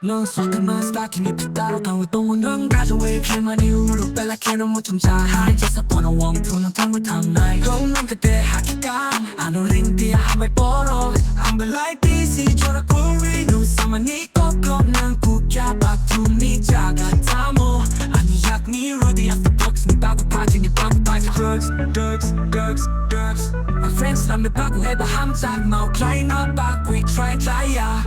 넌 소금만 스타킹이 따로 강호동은 넌 가져왜 개만이 우르 벨라케는 무tum자 하이제서 번호 원투는 탕을 탐나이 넌 그때 하기가 안 어린 뒤에 한발 벌어 I'm like busy 저라 꼬리 눈싸만 니 꺾어 난 국야 박투니 자가다 뭐 아니야 니 rudy after bucks 니 바보 파티 니 바보 파티 drugs My friends 남의 바구 해봐 함작 마우 climb up back we try ya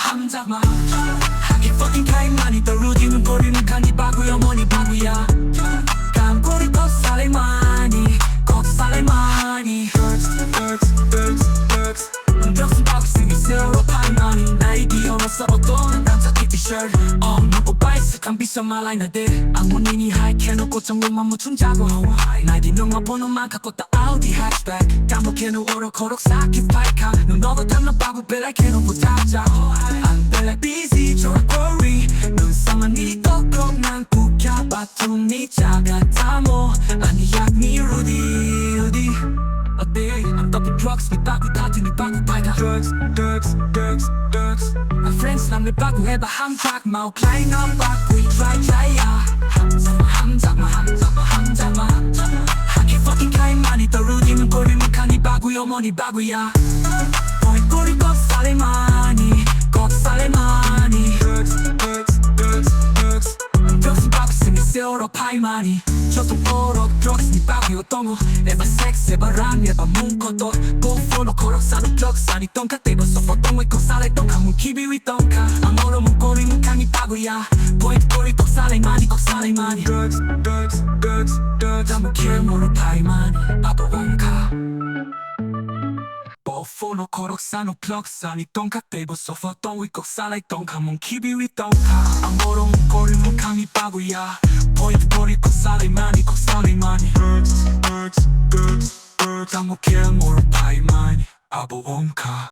함작마 하기 fucking 타임만이 더 루디는 버리는 칸이 바구야 뭐니 바구야 깜꼬리 꺽살레마니 벽순 바구 쓰기 세월호 파이만이 나의 기어로서 어떤 남자 티셔츠 눈고 바이스kan bisa malay na di Ang munini high keno ko chang lumang mo chunjago 나의 뒤눈만 보는만 갖고 다 Audi hatchback 까먹게는 오로 코록 sakit 파이카 넌 너도 탐나 바보 belay keno 보자자 I'm belay busy 저라 꼬리 눈싸만 니 꺾어 난 국야 바투니 자가다 뭐 아니야 니 rudy I'm dumping drugs 니 바구 파티 니 바구 파이카 drugs My friends 남의 바구 해봐 함작 마우 climb up back we try ya 함작마 하기 fucking 타임만이 더 루디는 버리는 칸이 바구야 뭐니 바구야 꼬리 꺽살레마니 벽순 바구 쓰니 세월호 파이만이 저도 보러 drugs 니 바구요 똥우 에바 섹스 에바 랑 에바 문코도 보포노 코록사노 벽산이 똥카 떼버서 포똥의 꺽살레 똥카 문키비 위 똥카 아모로 문꼬리 문캉이 바구야 포인트 꼬리 꺽살레마니 drugs 아무 길모로 파이만이 바보 원카 보포노 코록사노 벽산이 똥카 떼버서 포똥의 꺽살레 똥카 문키비 위 똥카 아모로 문꼬리 문캉이 바구야 포인트 꼬리 꺽살레마니 drugs 아무 길모로 파이만이 바보 원카